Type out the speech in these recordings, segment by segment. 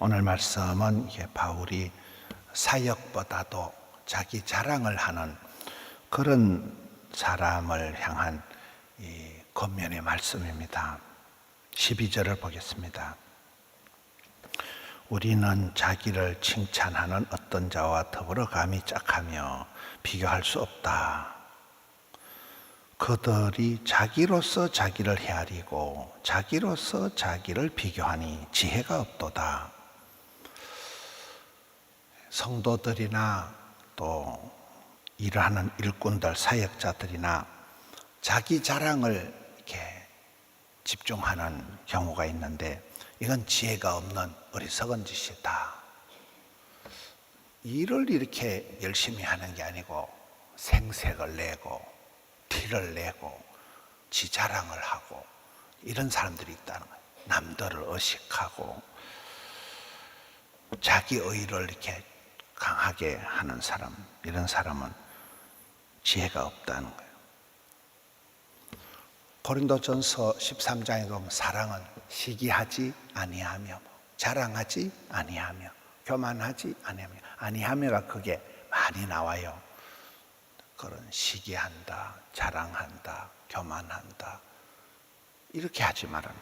오늘 말씀은 이게 바울이 사역보다도 자기 자랑을 하는 그런 사람을 향한 이 권면의 말씀입니다. 12절을 보겠습니다. 우리는 자기를 칭찬하는 어떤 자와 더불어 감히 짝하며 비교할 수 없다. 그들이 자기로서 자기를 헤아리고 자기로서 자기를 비교하니 지혜가 없도다. 성도들이나 또 일하는 일꾼들, 사역자들이나 자기 자랑을 이렇게 집중하는 경우가 있는데 이건 지혜가 없는 어리석은 짓이다. 일을 이렇게 열심히 하는 게 아니고 생색을 내고 티를 내고 지 자랑을 하고 이런 사람들이 있다는 거예요. 남들을 의식하고 자기 의를 이렇게 강하게 하는 사람, 이런 사람은 지혜가 없다는 거예요. 고린도전서 13장에 보면 사랑은 시기하지 아니하며 자랑하지 아니하며 교만하지 아니하며가 그게 많이 나와요. 그런 시기한다, 자랑한다, 교만한다 이렇게 하지 말아요.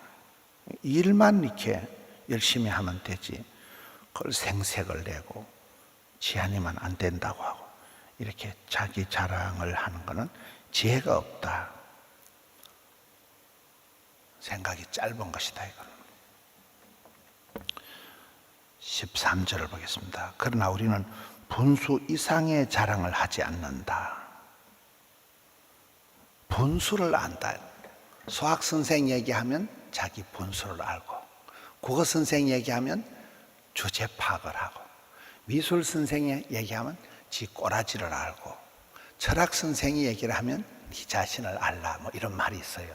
일만 이렇게 열심히 하면 되지 그걸 생색을 내고 지하니만 안 된다고 하고 이렇게 자기 자랑을 하는 것은 지혜가 없다. 생각이 짧은 것이다 이거는. 13절을 보겠습니다. 그러나 우리는 분수 이상의 자랑을 하지 않는다. 분수를 안다. 수학 선생 얘기하면 자기 분수를 알고, 국어 선생 얘기하면 주제 파악을 하고, 미술 선생이 얘기하면 지 꼬라지를 알고, 철학 선생이 얘기를 하면 네 자신을 알라 뭐 이런 말이 있어요.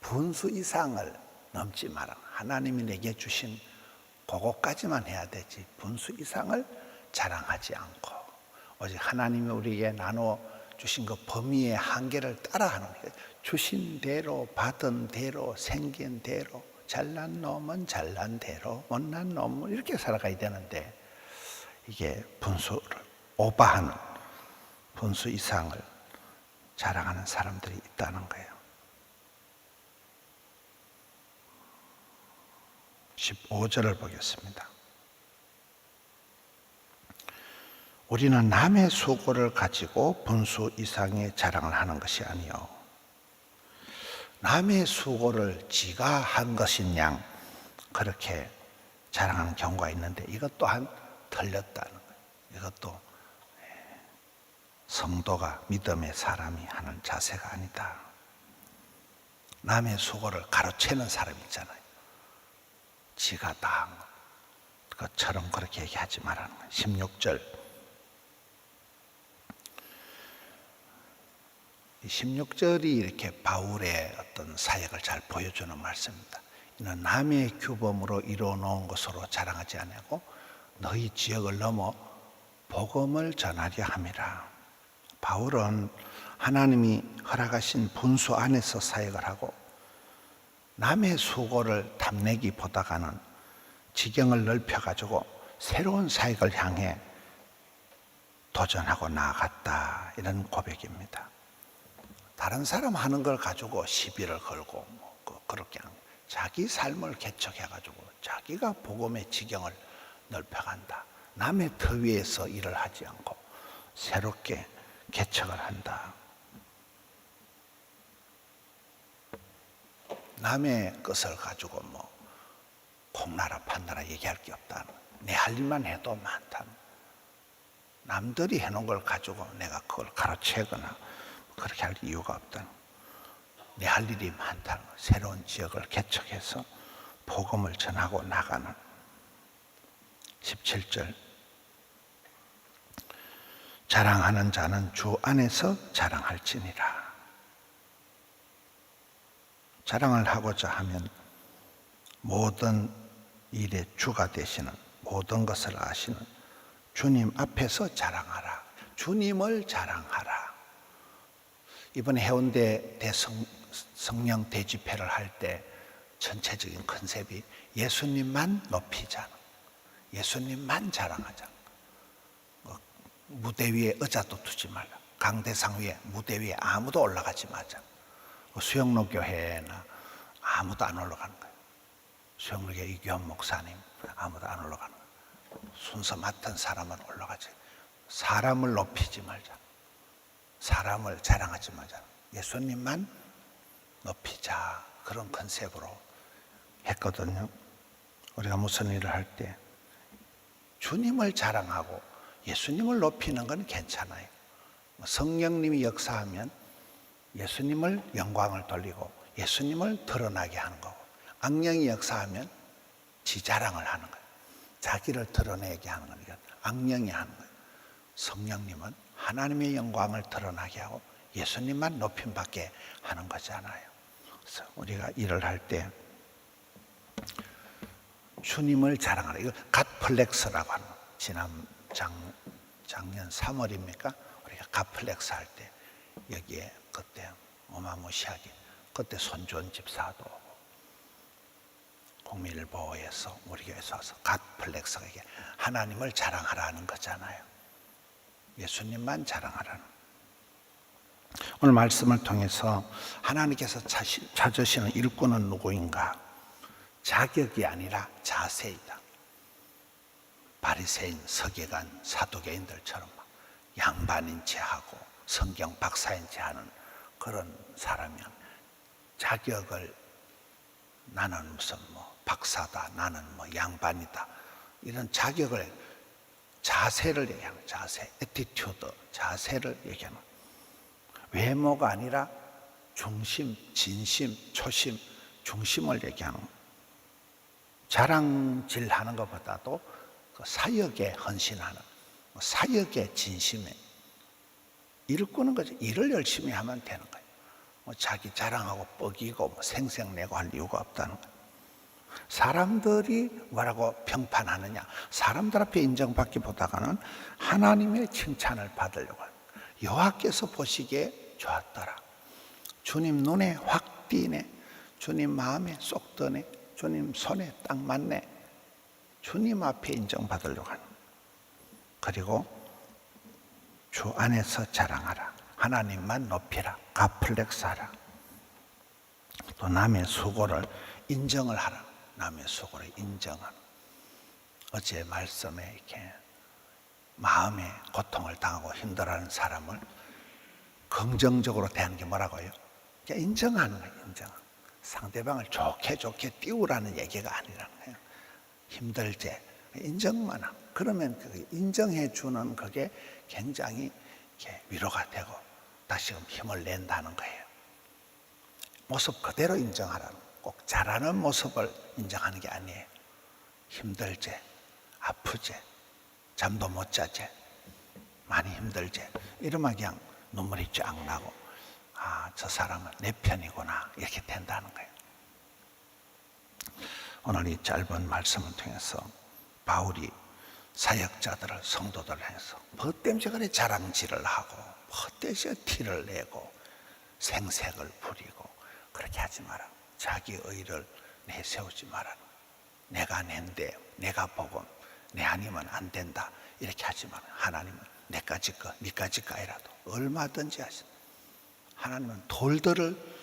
분수 이상을 넘지 마라. 하나님이 내게 주신 그거까지만 해야 되지 분수 이상을 자랑하지 않고 오직 하나님이 우리에게 나누어 주신 그 범위의 한계를 따라하는 거예요. 주신 대로 받은 대로 생긴 대로 잘난 놈은 잘난 대로 못난 놈은 이렇게 살아가야 되는데 이게 분수를 오버하는 분수 이상을 자랑하는 사람들이 있다는 거예요. 15절을 보겠습니다. 우리는 남의 수고를 가지고 분수 이상의 자랑을 하는 것이 아니요 남의 수고를 지가 한 것인 양 그렇게 자랑하는 경우가 있는데 이것 또한 틀렸다는 거예요. 이것도 성도가 믿음의 사람이 하는 자세가 아니다. 남의 수고를 가로채는 사람이 있잖아요. 지가 다 한 것처럼 그렇게 얘기하지 말라는 거예요. 16절. 이 16절이 이렇게 바울의 어떤 사역을 잘 보여주는 말씀입니다. 이는 남의 규범으로 이루어 놓은 것으로 자랑하지 아니하고 너희 지역을 넘어 복음을 전하려 함이라. 바울은 하나님이 허락하신 분수 안에서 사역을 하고 남의 수고를 탐내기보다가는 지경을 넓혀가지고 새로운 사역을 향해 도전하고 나아갔다 이런 고백입니다. 다른 사람 하는 걸 가지고 시비를 걸고 그렇게 하는 거예요. 자기 삶을 개척해가지고 자기가 복음의 지경을 넓혀간다. 남의 터 위에서 일을 하지 않고 새롭게 개척을 한다. 남의 것을 가지고 뭐 콩나라 판나라 얘기할 게 없다는 거예요. 내 할 일만 해도 많다는 거예요. 남들이 해놓은 걸 가지고 내가 그걸 가로채거나 그렇게 할 이유가 없다는 거예요. 내 할 일이 많다는 거예요. 새로운 지역을 개척해서 복음을 전하고 나가는 17절 자랑하는 자는 주 안에서 자랑할지니라. 자랑을 하고자 하면 모든 일의 주가 되시는 모든 것을 아시는 주님 앞에서 자랑하라. 주님을 자랑하라. 이번에 해운대 성령 대집회를 할 때 전체적인 컨셉이 예수님만 높이자는 예수님만 자랑하자. 무대 위에 의자도 두지 말라. 강대상 위에 무대 위에 아무도 올라가지 마자. 수영로 교회나 아무도 안 올라가는 거예요. 수영로 교회 이교환 목사님 아무도 안 올라가는 거예요. 순서 맡은 사람은 올라가지. 사람을 높이지 말자. 사람을 자랑하지 말자. 예수님만 높이자. 그런 컨셉으로 했거든요. 우리가 무슨 일을 할 때 주님을 자랑하고 예수님을 높이는 건 괜찮아요. 성령님이 역사하면 예수님을 영광을 돌리고 예수님을 드러나게 하는 거고, 악령이 역사하면 지 자랑을 하는 거예요. 자기를 드러내게 하는 거니까 악령이 하는 거예요. 성령님은 하나님의 영광을 드러나게 하고 예수님만 높임받게 하는 거잖아요. 그래서 우리가 일을 할 때 주님을 자랑하라. 이거 갓플렉스라고 하는 거예요. 지난 작년 3월입니까? 우리가 갓플렉스 할 때 여기에 그때 어마무시하게 그때 손주원 집사도 오고 국민일보에서 우리 교회에서 와서 갓플렉스가 이게 하나님을 자랑하라는 거잖아요. 예수님만 자랑하라는. 오늘 말씀을 통해서 하나님께서 찾으시는 일꾼은 누구인가? 자격이 아니라 자세이다. 바리새인, 서기관, 사두개인들처럼 양반인 체하고 성경 박사인 체하는 그런 사람이야. 자격을 나는 무슨 박사다, 나는 양반이다, 이런 자격을, 자세를 얘기하는, 자세, 애티튜드, 자세를 얘기하는. 외모가 아니라 중심, 진심, 초심, 중심을 얘기하는. 자랑질하는 것보다도 그 사역에 헌신하는, 사역에 진심에 일꾼은 거죠. 일을 열심히 하면 되는 거예요. 자기 자랑하고 뻐기고 생색내고 할 이유가 없다는 거예요. 사람들이 뭐라고 평판하느냐, 사람들 앞에 인정받기보다는 하나님의 칭찬을 받으려고 해요. 여호와께서 보시기에 좋았더라. 주님 눈에 확 띄네. 주님 마음에 쏙 드네. 주님 손에 딱 맞네. 주님 앞에 인정받으려고 하는. 그리고 주 안에서 자랑하라. 하나님만 높이라. 갓플렉스하라. 또 남의 수고를 인정을 하라. 남의 수고를 인정하라. 어제 말씀에 이렇게 마음에 고통을 당하고 힘들어하는 사람을 긍정적으로 대하는 게 뭐라고요? 인정하는 거예요. 인정. 상대방을 좋게 띄우라는 얘기가 아니라는 거예요. 힘들지 인정만 하고, 그러면 그 인정해 주는 그게 굉장히 이렇게 위로가 되고 다시금 힘을 낸다는 거예요. 모습 그대로 인정하라는, 꼭 잘하는 모습을 인정하는 게 아니에요. 힘들지, 아프지, 잠도 못 자지, 많이 힘들지, 이러면 그냥 눈물이 쫙 나고, 아, 저 사람은 내 편이구나, 이렇게 된다는 거예요. 오늘 이 짧은 말씀을 통해서 바울이 사역자들을, 성도들을 해서 헛되이 그래 자랑질을 하고 헛되이 티를 내고 생색을 부리고 그렇게 하지 마라. 자기 의를 내세우지 마라. 내가 낸데, 내가 복음, 내 아니면 안 된다, 이렇게 하지 마라. 하나님은 내까지 거, 니까지 거이라도 얼마든지 하시. 하나님은 돌들을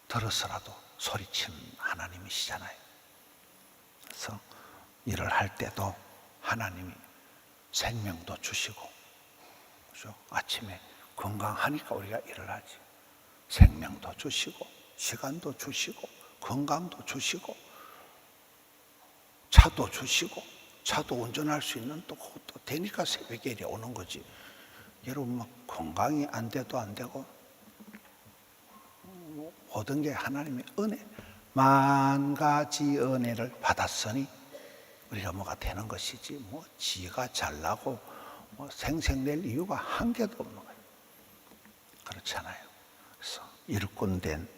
들어서라도 소리치는 하나님이시잖아요. 그래서 일을 할 때도 하나님이 생명도 주시고, 그렇죠? 아침에 건강하니까 우리가 일을 하지. 생명도 주시고, 시간도 주시고, 건강도 주시고, 차도 주시고, 차도 운전할 수 있는 또 그것도 되니까 새벽에 이래 오는 거지. 여러분 건강이 안 돼도 안 되고, 모든 게 하나님의 은혜, 만 가지 은혜를 받았으니 우리가 뭐가 되는 것이지, 지가 잘나고 생색낼 이유가 한 개도 없는 거예요. 그렇잖아요. 그래서 일꾼된,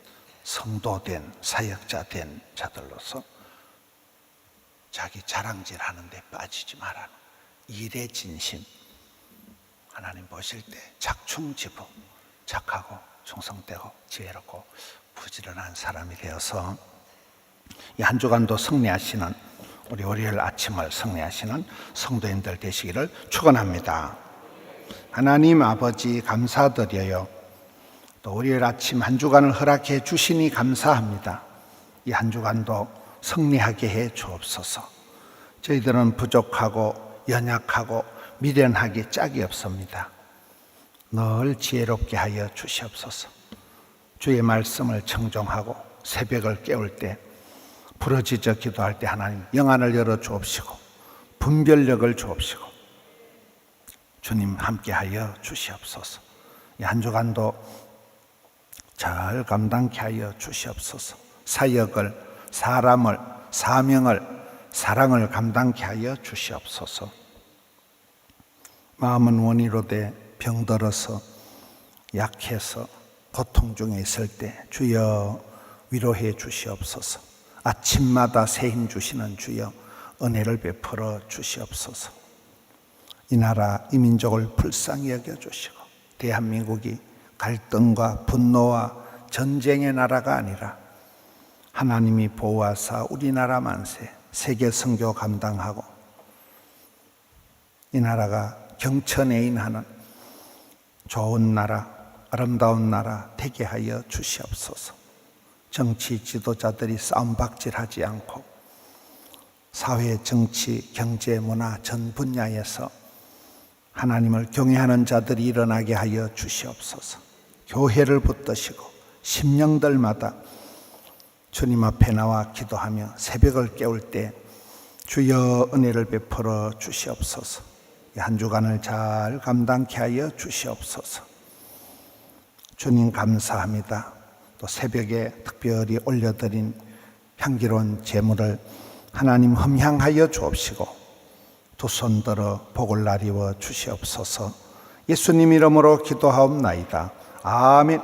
성도된, 사역자된 자들로서 자기 자랑질 하는데 빠지지 말라는, 일의 진심, 하나님 보실 때 작충지부, 착하고 충성되고 지혜롭고 부지런한 사람이 되어서 이 한 주간도 승리하시는 우리 월요일 아침을 승리하시는 성도인들 되시기를 축원합니다. 하나님 아버지 감사드려요. 또 월요일 아침 한 주간을 허락해 주시니 감사합니다. 이 한 주간도 승리하게 해 주옵소서. 저희들은 부족하고 연약하고 미련하기 짝이 없습니다. 늘 지혜롭게 하여 주시옵소서. 주의 말씀을 청종하고 새벽을 깨울 때 부르짖어 기도할 때 하나님 영안을 열어 주옵시고 분별력을 주옵시고 주님 함께하여 주시옵소서. 이 한 주간도 잘 감당케 하여 주시옵소서. 사역을, 사람을, 사명을, 사랑을 감당케 하여 주시옵소서. 마음은 원이로 돼 병들어서 약해서 고통 중에 있을 때 주여 위로해 주시옵소서. 아침마다 새 힘 주시는 주여 은혜를 베풀어 주시옵소서. 이 나라 이 민족을 불쌍히 여겨주시고 대한민국이 갈등과 분노와 전쟁의 나라가 아니라 하나님이 보호하사 우리나라 만세 세계 선교 감당하고 이 나라가 경천애인하는 좋은 나라 아름다운 나라 되게 하여 주시옵소서. 정치 지도자들이 싸움박질하지 않고 사회, 정치, 경제, 문화 전 분야에서 하나님을 경외하는 자들이 일어나게 하여 주시옵소서. 교회를 붙드시고 심령들마다 주님 앞에 나와 기도하며 새벽을 깨울 때 주여 은혜를 베풀어 주시옵소서. 이 한 주간을 잘 감당케 하여 주시옵소서. 주님 감사합니다. 또 새벽에 특별히 올려드린 향기로운 제물을 하나님 흠향하여 주옵시고 두 손 들어 복을 나리워 주시옵소서. 예수님 이름으로 기도하옵나이다. 아멘.